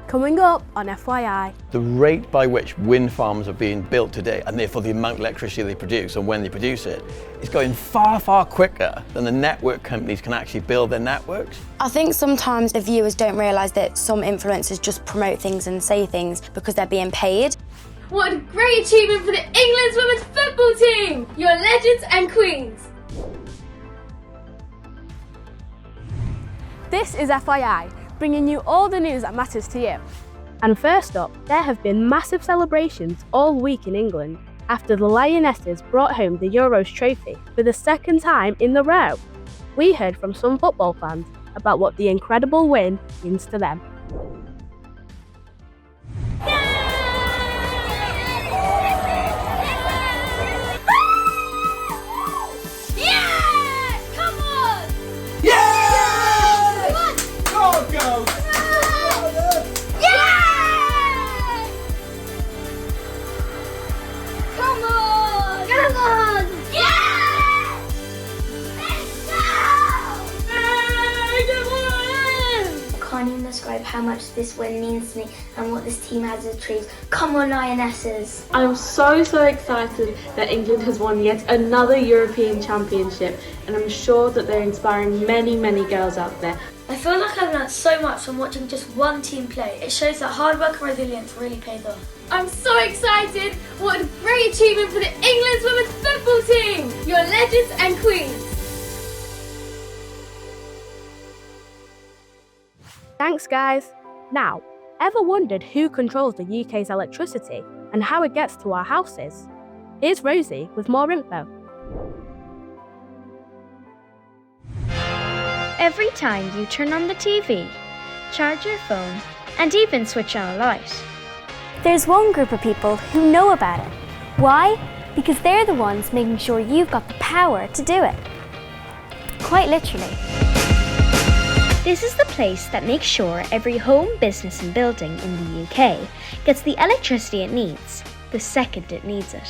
Coming up on FYI. The rate by which wind farms are being built today, and therefore the amount of electricity they produce and when they produce it, is going far, far quicker than the network companies can actually build their networks. I think sometimes the viewers don't realise that some influencers just promote things and say things because they're being paid. What a great achievement for the England's women's football team! You're legends and queens! This is FYI, bringing you all the news that matters to you. And first up, there have been massive celebrations all week in England after the Lionesses brought home the Euros trophy for the second time in a row. We heard from some football fans about what the incredible win means to them. Can't even describe how much this win means to me and what this team has achieved. Come on, Lionesses! I'm so excited that England has won yet another European Championship, and I'm sure that they're inspiring many girls out there. I feel like I've learned so much from watching just one team play. It shows that hard work and resilience really paid off. I'm so excited! What a great achievement for the England's women's football team! You're legends and queens! Thanks guys. Now, ever wondered who controls the UK's electricity and how it gets to our houses? Here's Rosie with more info. Every time you turn on the TV, charge your phone, and even switch on a light, There's one group of people who know about it. Why? Because they're the ones making sure you've got the power to do it. Quite literally. this is the place that makes sure every home, business and building in the UK gets the electricity it needs, the second it needs it.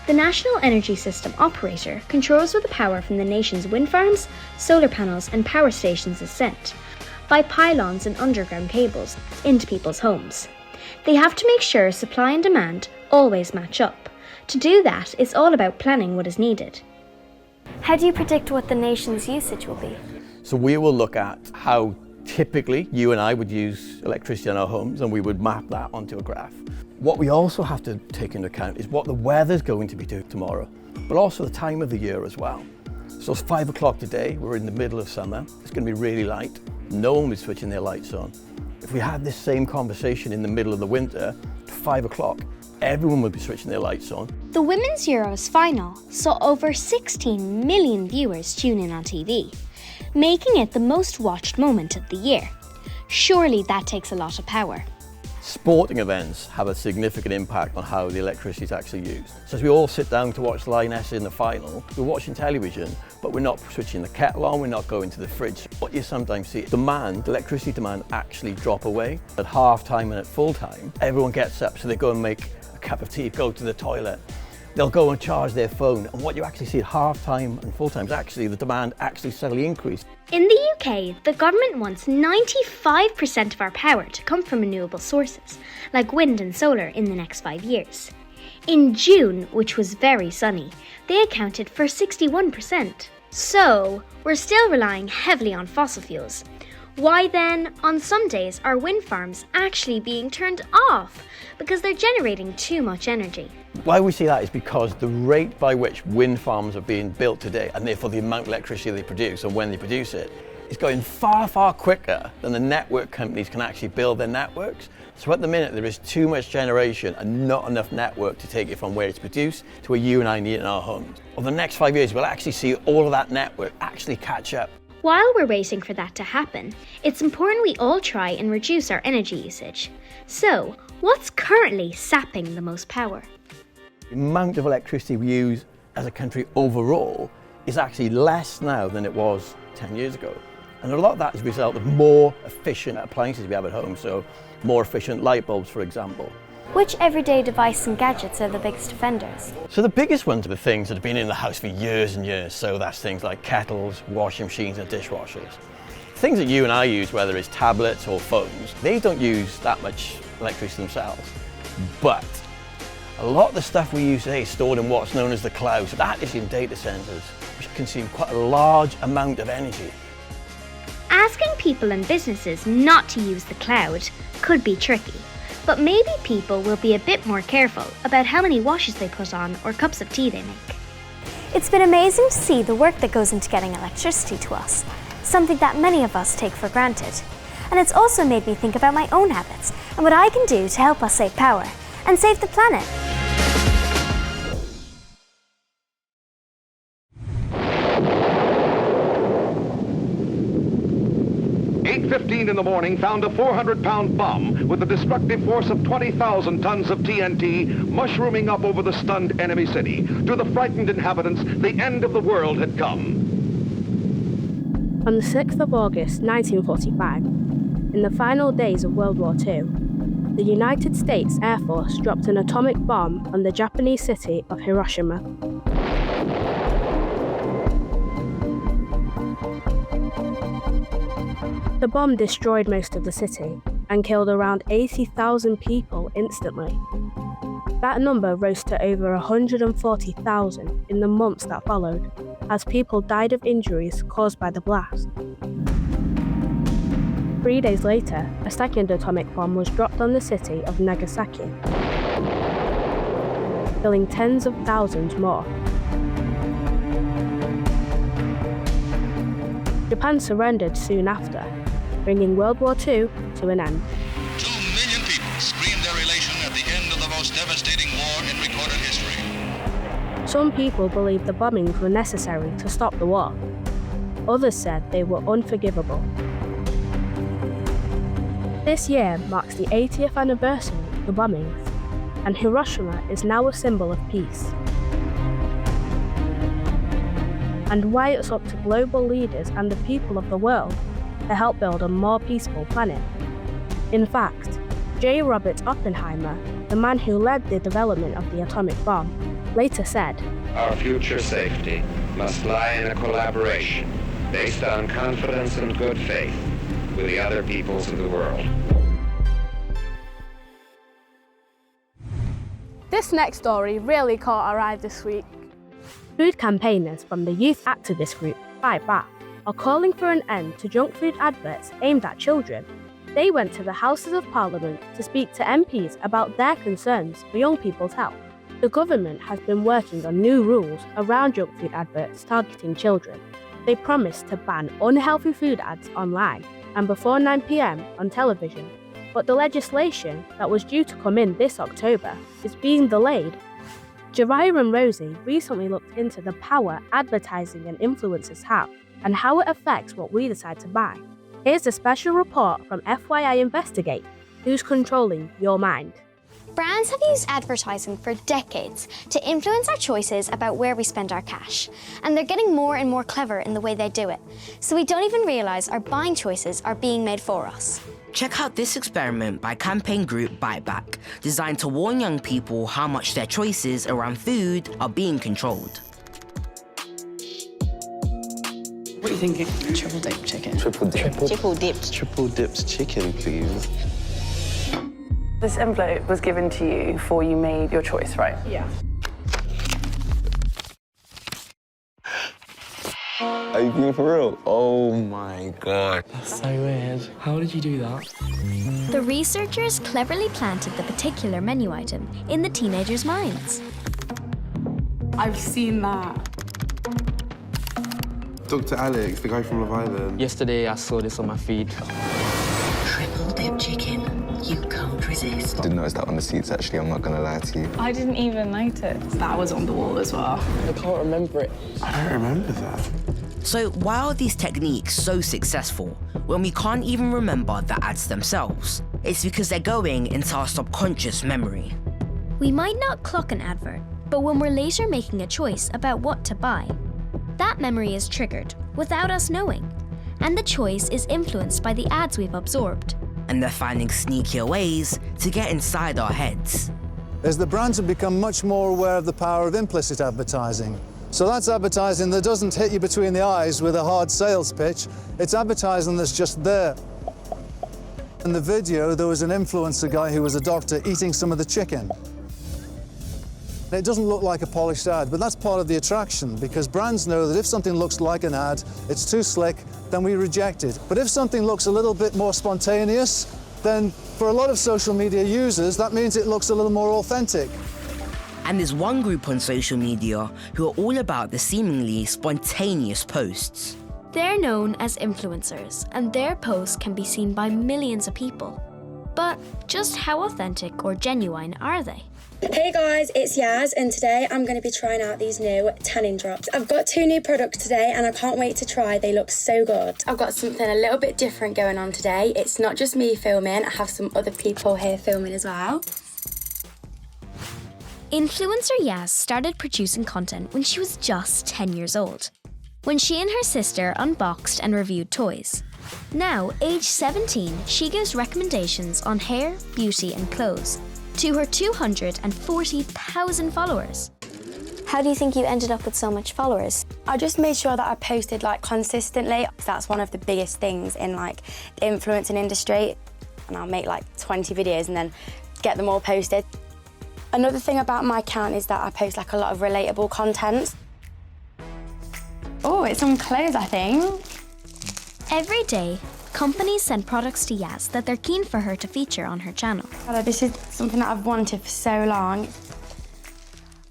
The National Energy System Operator controls where the power from the nation's wind farms, solar panels and power stations is sent, by pylons and underground cables, into people's homes. They have to make sure supply and demand always match up. To do that, it's all about planning what is needed. How do you predict what the nation's usage will be? So we will look at how typically you and I would use electricity in our homes, and we would map that onto a graph. What we also have to take into account is what the weather's going to be doing tomorrow, but also the time of the year as well. So it's 5 o'clock today, we're in the middle of summer, it's going to be really light, no one will be switching their lights on. If we had this same conversation in the middle of the winter, at 5 o'clock, everyone would be switching their lights on. The Women's Euros final saw over 16 million viewers tune in on TV, making it the most watched moment of the year. Surely that takes a lot of power. Sporting events have a significant impact on how the electricity is actually used. So as we all sit down to watch Lionesses in the final, we're watching television, but we're not switching the kettle on, we're not going to the fridge. What you sometimes see, electricity demand actually drop away. At half time and at full time, everyone gets up, so they go and make a cup of tea, go to the toilet. They'll go and charge their phone, and what you actually see at half time and full time is actually the demand actually suddenly increase. In the UK, the government wants 95% of our power to come from renewable sources, like wind and solar, in the next 5 years. In June, which was very sunny, they accounted for 61%. So, we're still relying heavily on fossil fuels. Why then, on some days, are wind farms actually being turned off because they're generating too much energy? Why we see that is because the rate by which wind farms are being built today, and therefore the amount of electricity they produce and when they produce it, is going far, far quicker than the network companies can actually build their networks. So at the minute there is too much generation and not enough network to take it from where it's produced to where you and I need it in our homes. Over the next 5 years we'll actually see all of that network actually catch up. While we're waiting for that to happen, it's important we all try and reduce our energy usage. So, what's currently sapping the most power? The amount of electricity we use as a country overall is actually less now than it was 10 years ago. And a lot of that is a result of more efficient appliances we have at home, so more efficient light bulbs, for example. Which everyday device and gadgets are the biggest offenders? So the biggest ones are the things that have been in the house for years and years, so that's things like kettles, washing machines and dishwashers. Things that you and I use, whether it's tablets or phones, they don't use that much electricity themselves. But a lot of the stuff we use today is stored in what's known as the cloud. So that is in data centers, which consume quite a large amount of energy. Asking people and businesses not to use the cloud could be tricky, but maybe people will be a bit more careful about how many washes they put on or cups of tea they make. It's been amazing to see the work that goes into getting electricity to us, something that many of us take for granted. And it's also made me think about my own habits and what I can do to help us save power and save the planet. In the morning found a 400-pound bomb with a destructive force of 20,000 tons of TNT mushrooming up over the stunned enemy city. To the frightened inhabitants, the end of the world had come. On the 6th of August 1945, in the final days of World War II, the United States Air Force dropped an atomic bomb on the Japanese city of Hiroshima. The bomb destroyed most of the city and killed around 80,000 people instantly. That number rose to over 140,000 in the months that followed, as people died of injuries caused by the blast. 3 days later, a second atomic bomb was dropped on the city of Nagasaki, killing tens of thousands more. Japan surrendered soon after, bringing World War II to an end. 2 million people screamed their elation at the end of the most devastating war in recorded history. Some people believed the bombings were necessary to stop the war. Others said they were unforgivable. This year marks the 80th anniversary of the bombings, and Hiroshima is now a symbol of peace. And why it's up to global leaders and the people of the world to help build a more peaceful planet. In fact, J. Robert Oppenheimer, the man who led the development of the atomic bomb, later said, "Our future safety must lie in a collaboration based on confidence and good faith with the other peoples of the world." This next story really caught our eye this week. Food campaigners from the youth activist group Fight Back are calling for an end to junk food adverts aimed at children. They went to the Houses of Parliament to speak to MPs about their concerns for young people's health. The government has been working on new rules around junk food adverts targeting children. They promised to ban unhealthy food ads online and before 9 p.m. on television. But the legislation that was due to come in this October is being delayed. Jariah and Rosie recently looked into the power advertising and influencers have and how it affects what we decide to buy. Here's a special report from FYI Investigate, who's controlling your mind. Brands have used advertising for decades to influence our choices about where we spend our cash, and they're getting more and more clever in the way they do it, so we don't even realise our buying choices are being made for us. Check out this experiment by campaign group Biteback, designed to warn young people how much their choices around food are being controlled. What are you thinking? Triple dip chicken. Triple dip. Triple dipped. Triple dipped chicken, please. This envelope was given to you before you made your choice, right? Yeah. Are you being for real? Oh my God. That's so weird. How did you do that? The researchers cleverly planted the particular menu item in the teenagers' minds. I've seen that. Dr. Alex, the guy from Love Island. Yesterday, I saw this on my feed. Triple dip chicken. You can't resist. I didn't notice that on the seats, actually. I'm not going to lie to you. I didn't even notice. That was on the wall as well. I can't remember it. I don't remember that. So why are these techniques so successful when we can't even remember the ads themselves? It's because they're going into our subconscious memory. We might not clock an advert, but when we're later making a choice about what to buy, that memory is triggered without us knowing, and the choice is influenced by the ads we've absorbed. And they're finding sneakier ways to get inside our heads. As the brands have become much more aware of the power of implicit advertising, So that's advertising that doesn't hit you between the eyes with a hard sales pitch. It's advertising that's just there. In the video, there was an influencer guy who was a doctor eating some of the chicken. It doesn't look like a polished ad, but that's part of the attraction, because brands know that if something looks like an ad, it's too slick, then we reject it. But if something looks a little bit more spontaneous, then for a lot of social media users, that means it looks a little more authentic. And there's one group on social media who are all about the seemingly spontaneous posts. They're known as influencers, and their posts can be seen by millions of people. But just how authentic or genuine are they? Hey guys, it's Yaz, and today I'm going to be trying out these new tanning drops. I've got 2 new products today and I can't wait to try. They look so good. I've got something a little bit different going on today. It's not just me filming, I have some other people here filming as well. Influencer Yaz started producing content when she was just 10 years old, when she and her sister unboxed and reviewed toys. Now, age 17, she gives recommendations on hair, beauty and clothes to her 240,000 followers. How do you think you ended up with so much followers? I just made sure that I posted consistently. That's one of the biggest things in the influencing industry. And I'll make 20 videos and then get them all posted. Another thing about my account is that I post a lot of relatable content. Oh, it's some clothes, I think. Every day, companies send products to Yaz that they're keen for her to feature on her channel. This is something that I've wanted for so long.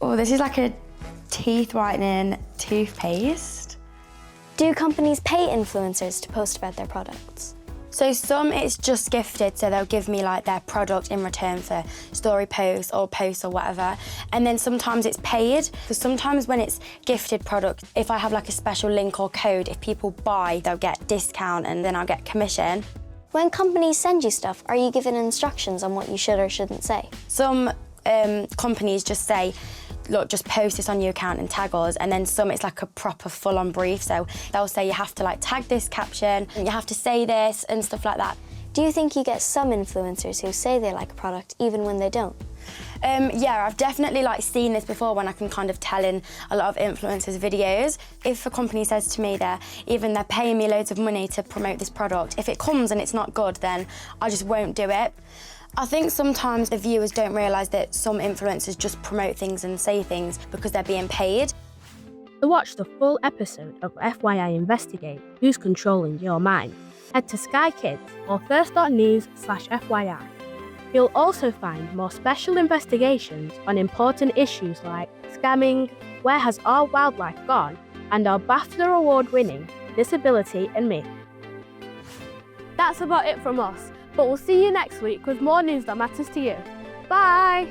Oh, this is a teeth whitening toothpaste. Do companies pay influencers to post about their products? So some it's just gifted, so they'll give me their product in return for story posts or whatever. And then sometimes it's paid. So sometimes when it's gifted product, if I have a special link or code, if people buy, they'll get discount and then I'll get commission. When companies send you stuff, are you given instructions on what you should or shouldn't say? Some companies just say, look, just post this on your account and tag us, and then some it's a proper full-on brief, so they'll say you have to tag this caption, and you have to say this and stuff like that. Do you think you get some influencers who say they like a product even when they don't? Yeah, I've definitely seen this before when I can kind of tell in a lot of influencers' videos. If a company says to me they're paying me loads of money to promote this product, if it comes and it's not good, then I just won't do it. I think sometimes the viewers don't realise that some influencers just promote things and say things because they're being paid. To watch the full episode of FYI Investigate, Who's Controlling Your Mind, head to Sky Kids or first.news/FYI. You'll also find more special investigations on important issues like scamming, where has our wildlife gone, and our BAFTA award-winning Disability and Me. That's about it from us. But we'll see you next week with more news that matters to you. Bye!